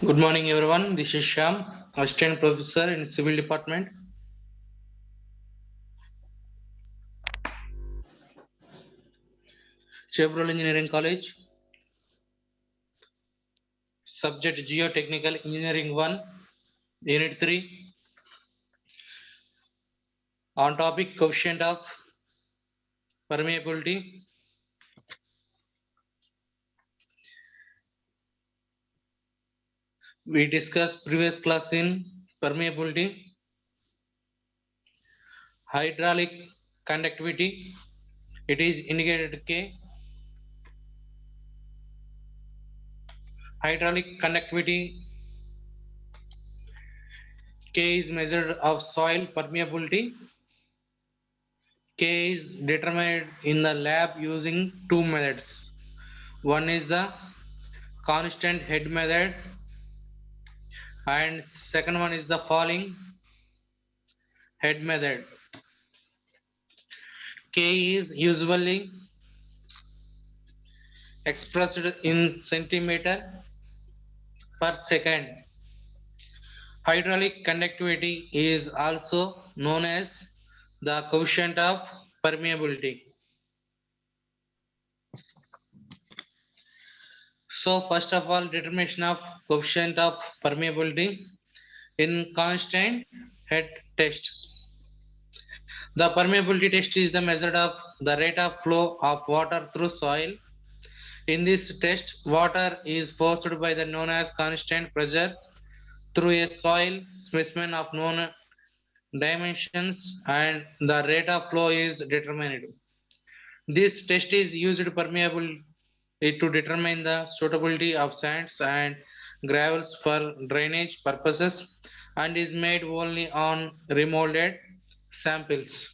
Good morning, everyone. This is Shyam, Assistant Professor in Civil Department, Chevrolet Engineering College. Subject Geotechnical Engineering 1, Unit 3. On topic coefficient of permeability. We discussed previous class in permeability, hydraulic conductivity. It is indicated K. Hydraulic conductivity K is measured of soil permeability. K is determined in the lab using two methods. One is the constant head method and second one is the falling head method. K is usually expressed in centimeter per second. Hydraulic conductivity is also known as the coefficient of permeability. So first of all, determination of coefficient of permeability in constant head test. The permeability test is the measure of the rate of flow of water through soil. In this test, water is forced by the known as constant pressure through a soil specimen of known dimensions and the rate of flow is determined. This test is used permeable to determine the suitability of sands and gravels for drainage purposes and is made only on remolded samples.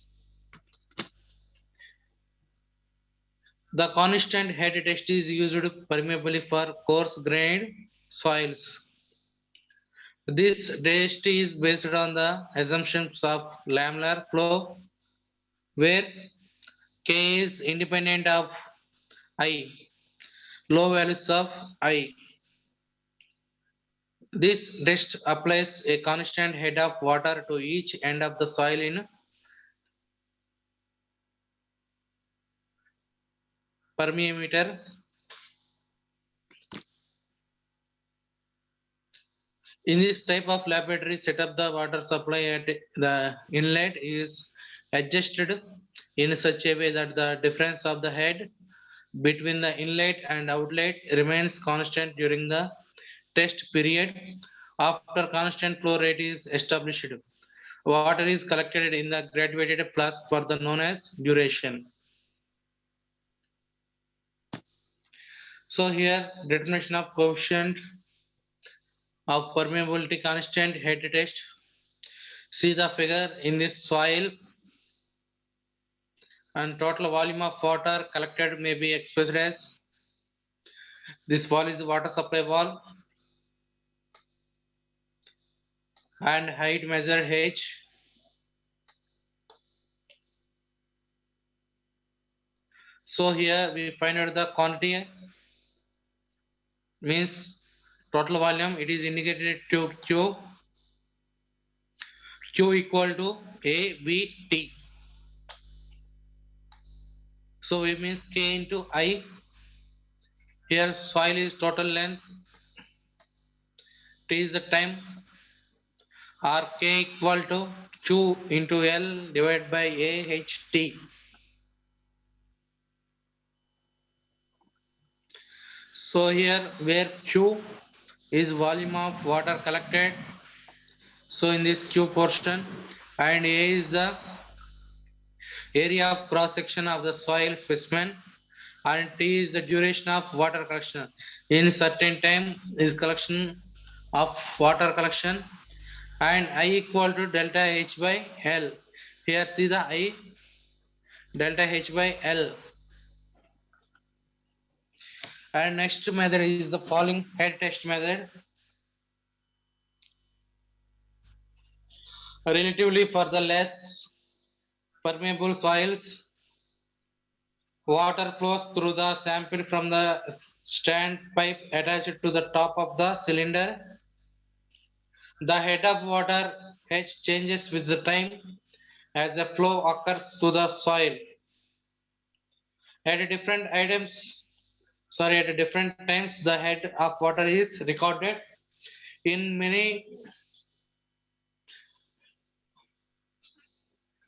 The constant head test is used permeably for coarse grained soils. This test is based on the assumptions of laminar flow, where K is independent of I, low values of I. This test applies a constant head of water to each end of the soil in permeameter. In this type of laboratory setup, the water supply at the inlet is adjusted in such a way that the difference of the head between the inlet and outlet remains constant during the test period. After constant flow rate is established, water is collected in the graduated flask for the known as duration. So here determination of coefficient of permeability constant head test. See the figure in this soil and total volume of water collected may be expressed as this wall is the water supply wall and height measure h. So here we find out the quantity means total volume, it is indicated to q equal to a b t. So it means k into I. Here soil is total length, t is the time, or k equal to q into L divided by A H T. So here where q is volume of water collected, so in this q portion, and A is the area of cross section of the soil specimen, and T is the duration of water collection. In certain time is collection of water collection, and I equal to delta H by L. Here see the I delta H by L. And next method is the falling head test method. Relatively for the less permeable soils, water flows through the sample from the stand pipe attached to the top of the cylinder. The head of water H changes with the time as the flow occurs to the soil. At different items, at different times, the head of water is recorded. In many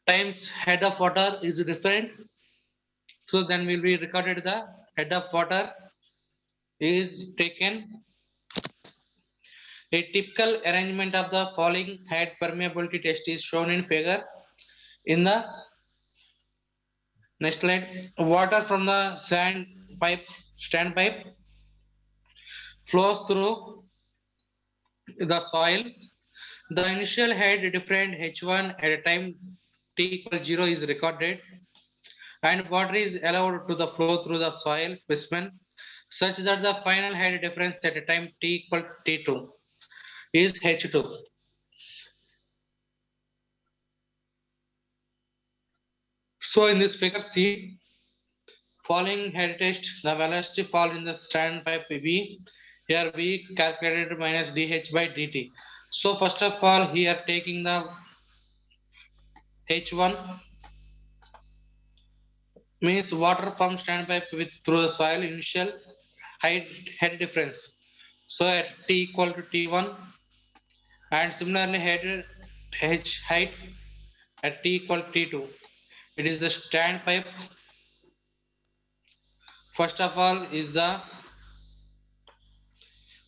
times, head of water is different. So then will be recorded the head of water is taken. A typical arrangement of the following head permeability test is shown in figure. In the next slide, water from the stand pipe flows through the soil. The initial head different H1 at a time t equals 0 is recorded, and water is allowed to the flow through the soil specimen such that the final head difference at a time t equal T2 is H2. So in this figure C, following head test, the velocity fall in the standpipe V. Here V calculated minus dH by dt. So first of all, here taking the H1 means water from standpipe with through the soil initial height head difference. So at T equal to T1, and similarly head H height at T equal to T2. It is the standpipe. First of all is the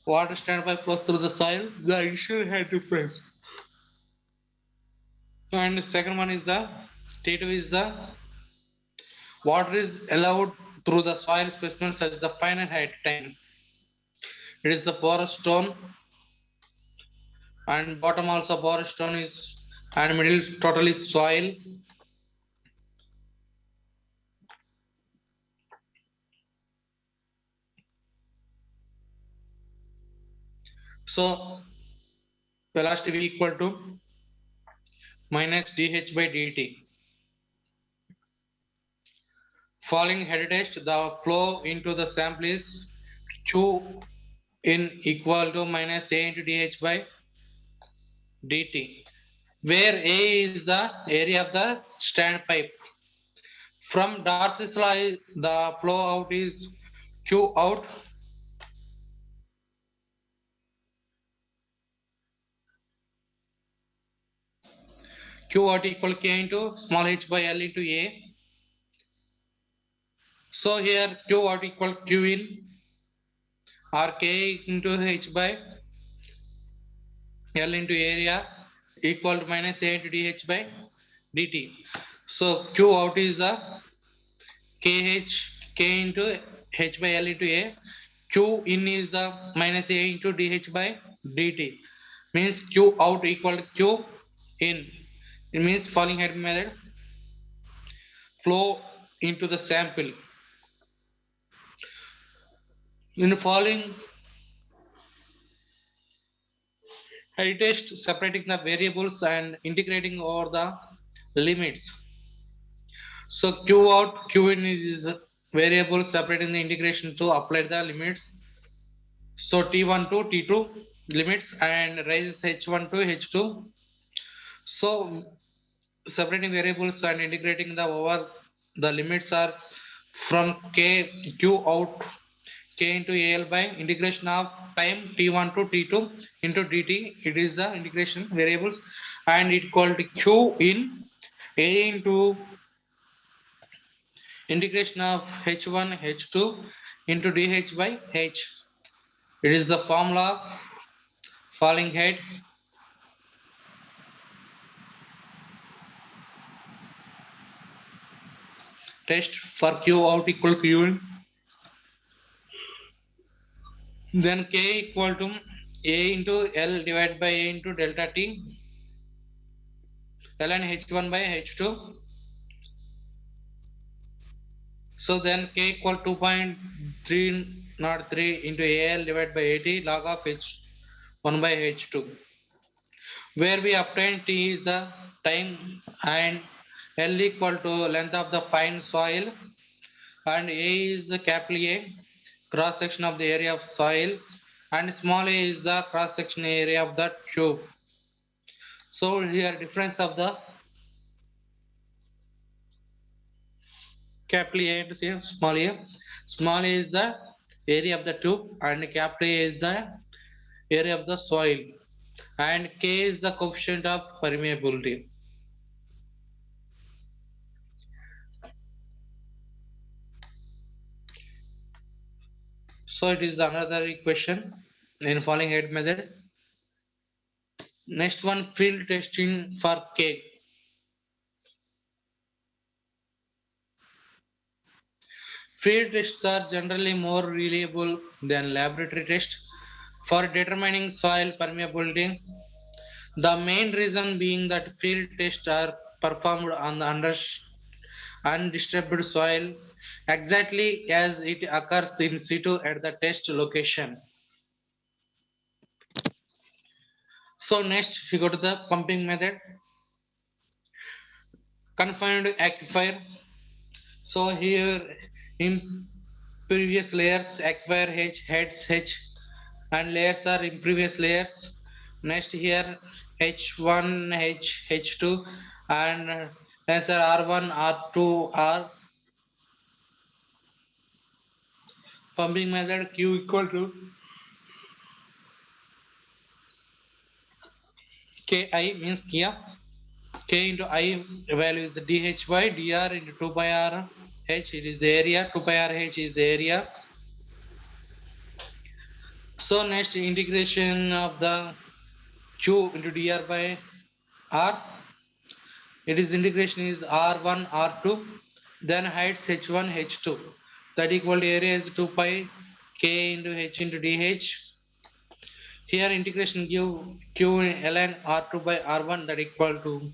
water standpipe flows through the soil, the initial head difference. And the second one is the T2 is the water is allowed through the soil specimen such the final height time. It is the porous stone, and bottom also porous stone is, and middle totally soil. So velocity V equal to minus dH by dt. Following head test, the flow into the sample is Q in equal to minus A into dH by dt, where A is the area of the standpipe. From Darcy's law, the flow out is Q out equal K into small h by L into A. So here Q out equal Q in or K into H by L into area equal to minus A into dH by dt. So Q out is the KH K into H by L into A. Q in is the minus A into dH by dt. Means Q out equal to Q in. It means falling head method flow into the sample. In following head test separating the variables and integrating over the limits. So Q out, Q in is variable separating the integration to apply the limits. So T1 to T2 limits and raises H1 to H2. So separating variables and integrating the over the limits are from K Q out K into AL by integration of time T1 to T2 into dt. It is the integration variables, and it called Q in A into integration of H1 H2 into dH by H. It is the formula of falling head test for Q out equal Q in. Then K equal to A into L divided by A into delta T, ln H1 by H2. So then K equal 2.303 into AL divided by AT log of H1 by H2, where we obtain T is the time and L equal to length of the fine soil, and A is the capital A cross section of the area of soil, and small a is the cross section area of the tube. So here difference of the capital A and here small a. Small a is the area of the tube and capital A is the area of the soil and K is the coefficient of permeability. So it is the another equation in falling head method. Next one, field testing for K. Field tests are generally more reliable than laboratory tests for determining soil permeability. The main reason being that field tests are performed on the undisturbed soil exactly as it occurs in situ at the test location. So next we go to the pumping method. Confined aquifer. So here in previous layers aquifer H heads H and layers are in previous layers. Next here H1 H2 and answer R1 R2 R. Pumping method Q equal to Ki means Kia. K into I value is dH by dr into 2 pi r h. It is the area. 2 pi r h is the area. So next integration of the Q into dr by r. It is integration is r1 r2. Then heights h1 h2. That equal to area is 2 pi k into h into dh. Here integration give q ln r2 by r1 that equal to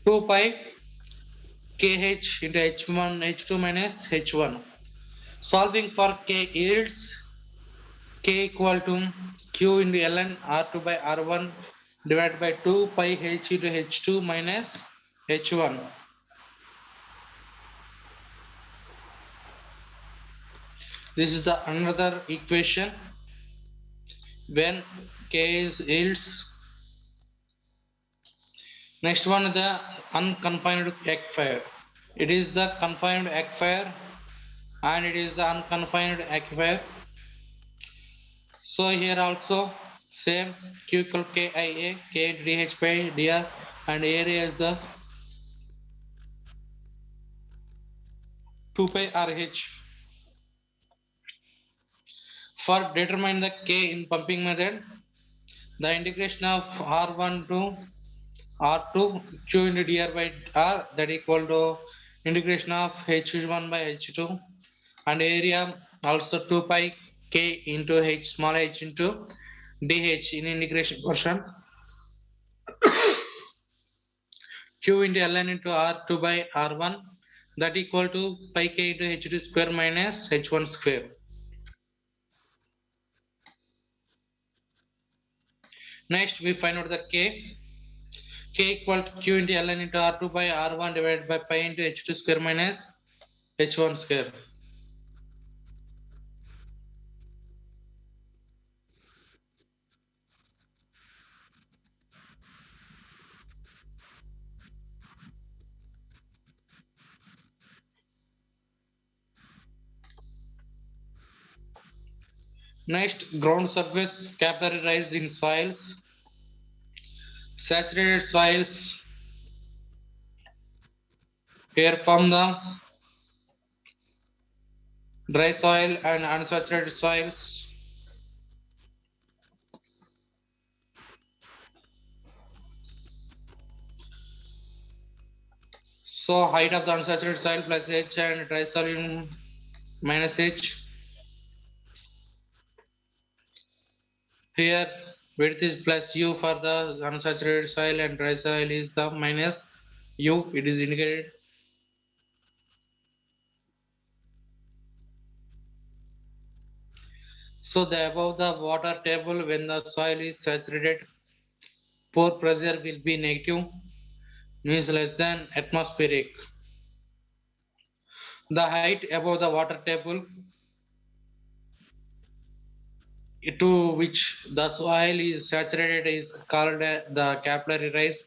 2 pi kh into h1 h2 minus h1. Solving for k yields k equal to q into ln r2 by r1 divided by 2 pi h into h2 minus h1. This is the another equation when k is yields. Next one the unconfined aquifer. It is the confined aquifer and it is the unconfined aquifer. So here also same q equal kia k dh by dr and area is the 2 pi rh. For determine the k in pumping method, the integration of r1 to r2 q into dr by r that equal to integration of h1 by h2 and area also 2 pi k into h small h into dh in integration portion q into ln into r2 by r1 that equal to pi k into h2 square minus h1 square. Next we find out the k equal to q into ln into r2 by r1 divided by pi into h2 square minus h1 square. Next ground surface capillary rise in soils. Saturated soils here from the dry soil and unsaturated soils. So height of the unsaturated soil plus h and dry soil minus h. Here width is plus u for the unsaturated soil and dry soil is the minus u. It is indicated. So the above the water table when the soil is saturated, pore pressure will be negative, means less than atmospheric. The height above the water table to which the soil is saturated is called the capillary rise,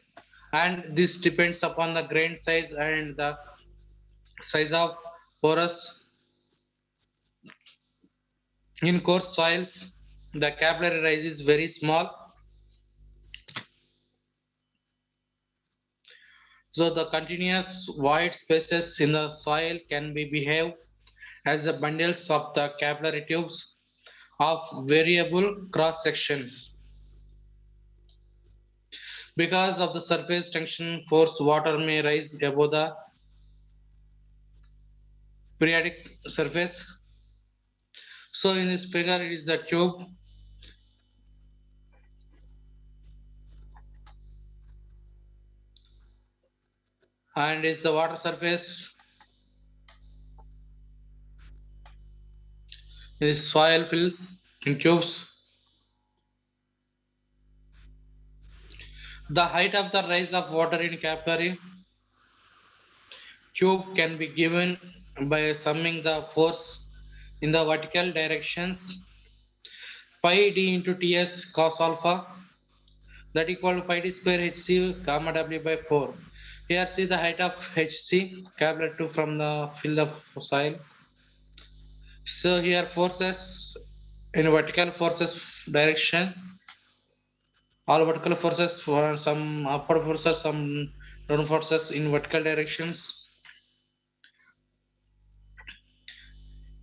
and this depends upon the grain size and the size of porous. In coarse soils, the capillary rise is very small, so the continuous void spaces in the soil can be behave as the bundles of the capillary tubes of variable cross sections. Because of the surface tension force, water may rise above the periodic surface. So in this figure, it is the tube, and is the water surface. Is soil filled in tubes. The height of the rise of water in capillary tube can be given by summing the force in the vertical directions pi d into ts cos alpha, that equal to pi d square hc gamma w by 4. Here see the height of hc capillary tube from the field of soil. So here forces in vertical forces direction, all vertical forces for some upward forces, some down forces in vertical directions.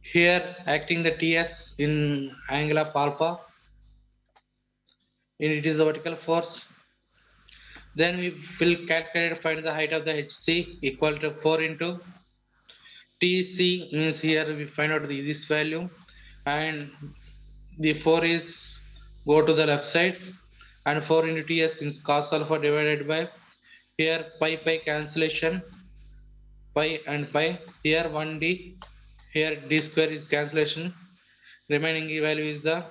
Here acting the Ts in angle of alpha, and it is the vertical force. Then we will calculate find the height of the HC equal to 4 into TC, means here we find out this value, and the 4 is go to the left side, and 4 into Ts is cos alpha divided by here pi cancellation, pi and pi, here 1d, here d square is cancellation, remaining value is the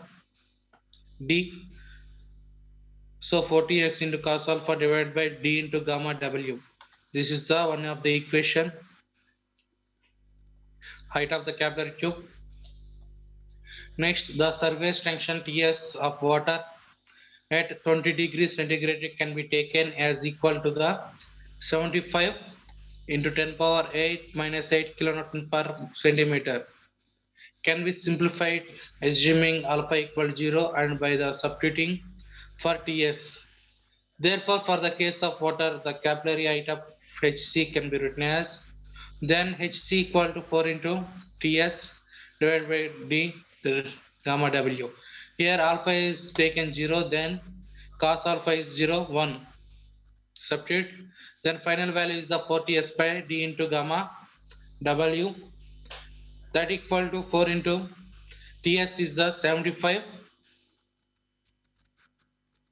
d. So 40s into cos alpha divided by d into gamma w. This is the one of the equation, height of the capillary tube. Next, the surface tension Ts of water at 20 degrees centigrade can be taken as equal to the 75 into 10 power 8 minus 8 kilonewton per centimeter. Can be simplified assuming alpha equal 0 and by the substituting for Ts. Therefore, for the case of water, the capillary height of Hc can be written as then Hc equal to 4 into Ts divided by d gamma w. Here alpha is taken 0, then cos alpha is 0, 1. Substitute. Then final value is the 4Ts by d into gamma w, that equal to 4 into Ts is the 75,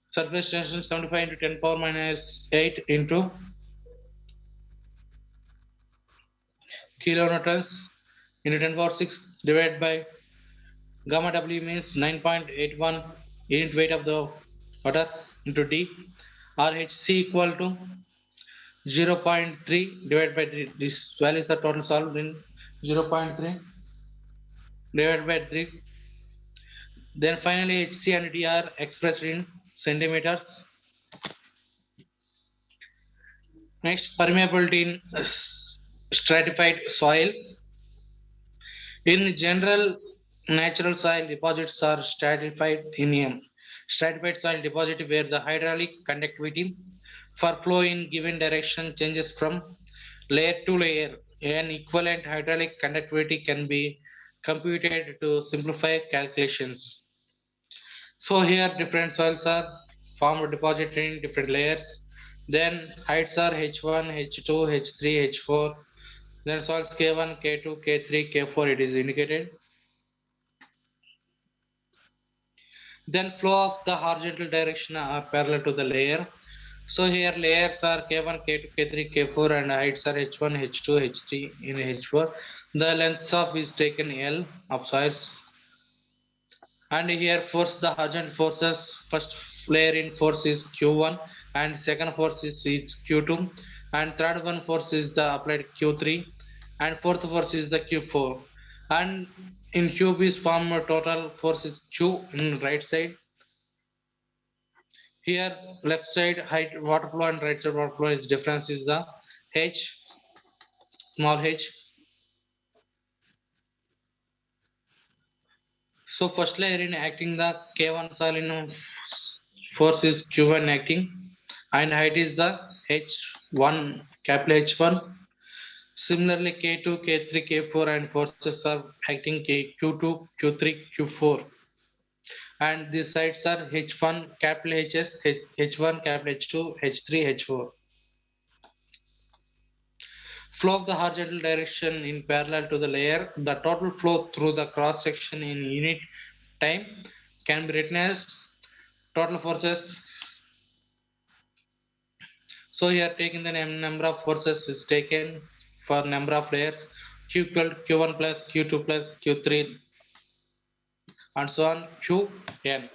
surface tension 75 into 10 power minus 8 into kilonewtons into 10 power 6 divided by gamma w, means 9.81 unit weight of the water into d, or hc equal to 0.3 divided by d. This values are total solved in 0.3 divided by 3. Then finally hc and d are expressed in centimeters. Next, permeability in stratified soil. In general, natural soil deposits are stratified in a stratified soil deposit where the hydraulic conductivity for flow in given direction changes from layer to layer. An equivalent hydraulic conductivity can be computed to simplify calculations. So here different soils are formed deposited in different layers. Then heights are H1, H2, H3, H4. Then soils K1, K2, K3, K4 it is indicated. Then flow of the horizontal direction are parallel to the layer. So here layers are K1, K2, K3, K4 and heights are H1, H2, H3 in H4. The length of is taken L of soils. And here force the horizontal forces, first layer in force is Q1 and second force is Q2 and third one force is the applied Q3 and fourth force is the Q4. And In cube is form total force is Q in right side. Here left side height water flow and right side water flow is difference is the H, small h. So first layer in acting the K1 soil force is Q1 acting and height is the H1 capital H1. Similarly K2, K3, K4 and forces are acting Q2, Q3, Q4 and these sides are H1 capital HS, H1 capital H2, H3, H4. Flow of the horizontal direction in parallel to the layer. The total flow through the cross section in unit time can be written as total forces. So here taking the number of forces is taken for number of layers Q equal to Q1 plus Q2 plus Q3 and so on Qn.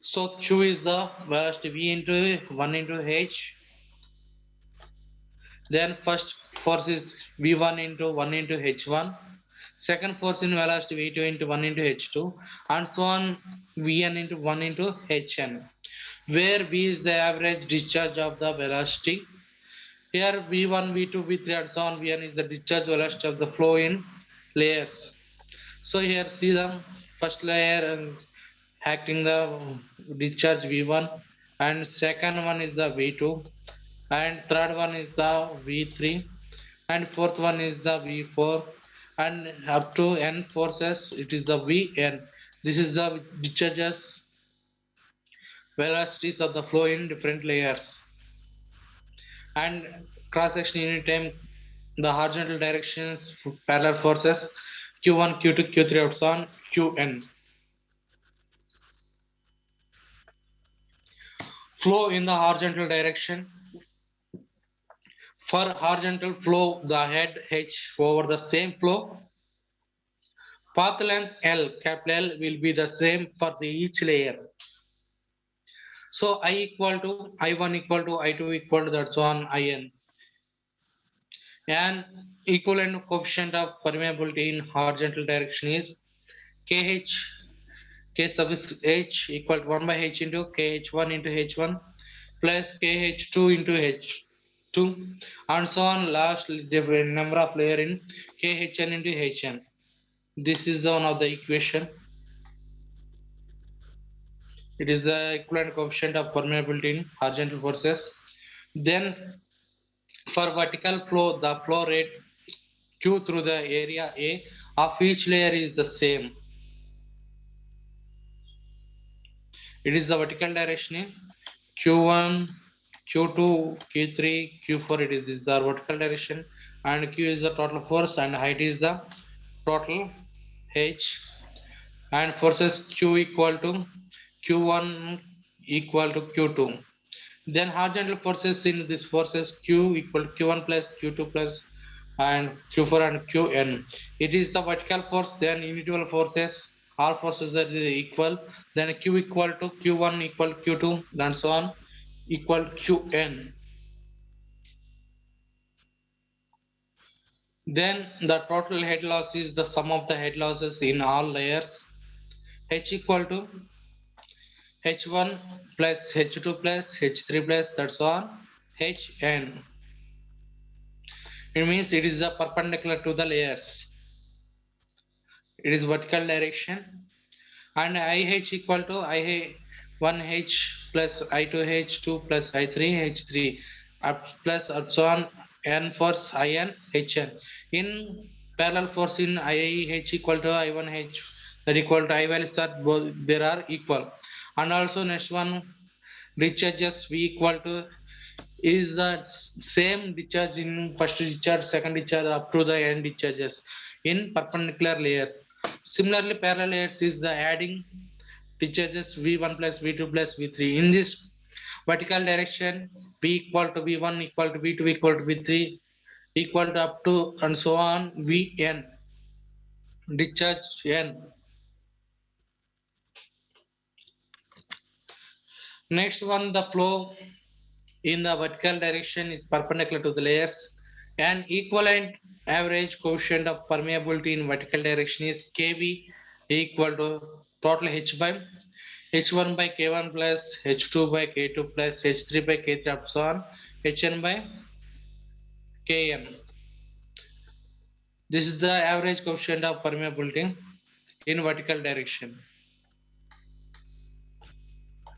So Q is the velocity V into 1 into H. Then first force is V1 into 1 into H1. Second force in velocity V2 into 1 into H2 and so on Vn into 1 into Hn, where V is the average discharge of the velocity. Here V1, V2, V3 and so on Vn is the discharge velocity of the flow in layers. So here see the first layer is acting the discharge V1 and second one is the V2 and third one is the V3 and fourth one is the V4 and up to n forces it is the Vn. This is the discharges velocities of the flow in different layers and cross section unit time the horizontal directions parallel forces Q1, Q2, Q3 and so on Qn. Flow in the horizontal direction. For horizontal flow, the head H over the same flow, path length L, capital L, will be the same for the each layer. So I equal to I1 equal to I2 equal to that's on In. And equivalent coefficient of permeability in horizontal direction is KH, K sub H equal to 1 by H into KH1 into H1 plus KH2 into H2 and so on last different number of layer in KHN into HN. This is the one of the equation. It is the equivalent coefficient of permeability in horizontal forces. Then for vertical flow, the flow rate Q through the area A of each layer is the same. It is the vertical direction in Q1, Q2, Q3, Q4. It is this the vertical direction and Q is the total force and height is the total H and forces Q equal to Q1 equal to Q2. Then horizontal forces in this forces Q equal to Q1 plus Q2 plus and Q4 and Qn. It is the vertical force, then individual forces, all forces are equal, then Q equal to Q1 equal to Q2 and so on equal to Qn. Then the total head loss is the sum of the head losses in all layers. H equal to H1 plus H2 plus H3 plus that's on Hn. It means it is the perpendicular to the layers. It is vertical direction and IH equal to I1H plus I2H2 plus I3H3 up plus so on N force IN HN. In parallel force in IH equal to I1H that equal to I values are both there are equal. And also next one discharges V equal to is the same discharge in first discharge, second discharge up to the end discharges in perpendicular layers. Similarly, parallel layers is the adding discharges V1 plus V2 plus V3. In this vertical direction, V equal to V1 equal to V2 equal to V3 equal to up to and so on Vn discharge n. Next one, the flow in the vertical direction is perpendicular to the layers and equivalent Average coefficient of permeability in vertical direction is Kv equal to total H by H1 by K1 plus H2 by K2 plus H3 by K3 up so on Hn by Kn. This is the average coefficient of permeability in vertical direction.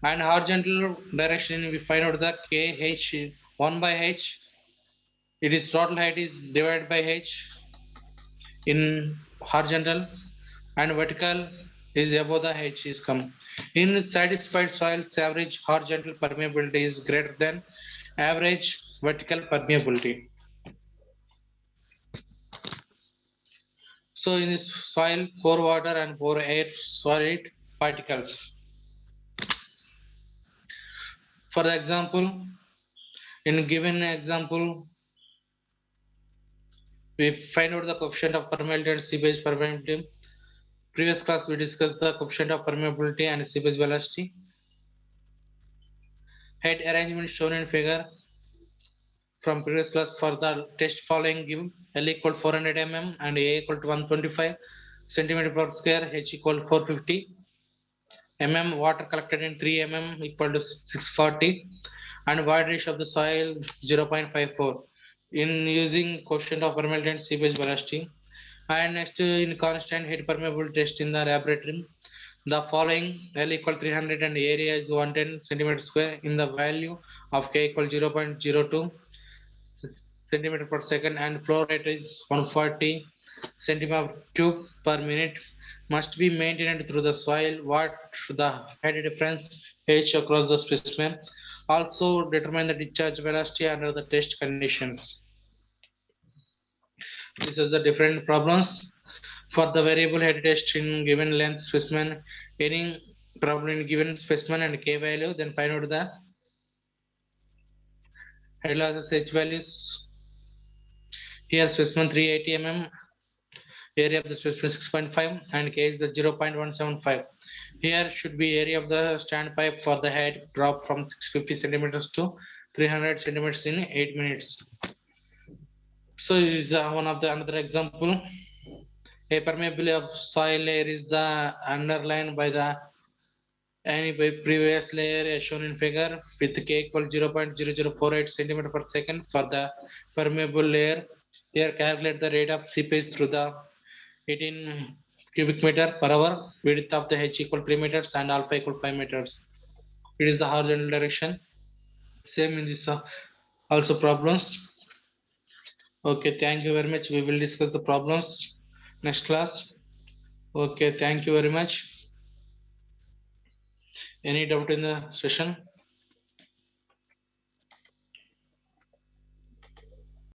And horizontal direction we find out the Kh 1 by H. It is total height is divided by H in horizontal, and vertical is above the H is come. In satisfied soils, average horizontal permeability is greater than average vertical permeability. So in this soil, pour water and pour air solid particles. For the example, in given example, we find out the coefficient of permeability and seepage permeability. Previous class we discussed the coefficient of permeability and seepage velocity. Head arrangement shown in figure from previous class for the test following give L equal 400 mm and A equal to 125 centimeter per square, H equal 450 mm, water collected in 3 mm equal to 640, and void ratio of the soil 0.54 in using coefficient of permeability and seepage velocity. And next in constant head permeability test in the laboratory, the following L equal 300 and area is 110 centimeter square in the value of K equal 0.02 centimeter per second and flow rate is 140 centimeter cube per minute must be maintained through the soil. What the head difference H across the specimen. Also determine the discharge velocity under the test conditions. These are the different problems. For the variable head test in given length specimen, any problem in given specimen and K value, then find out the head losses H values. Here specimen 380 mm, area of the specimen 6.5 and K is the 0.175. Here should be area of the standpipe for the head drop from 650 centimeters to 300 centimeters in 8 minutes. So this is one of the another example. A permeability of soil layer is the underlined by the any by previous layer as shown in figure with K equal 0.0048 centimeter per second for the permeable layer. Here calculate the rate of seepage through the 18 cubic meter per hour, width of the H equal 3 meters and alpha equal 5 meters. It is the horizontal direction. Same in this also problems. Okay, thank you very much. We will discuss the problems next class. Okay, thank you very much. Any doubt in the session?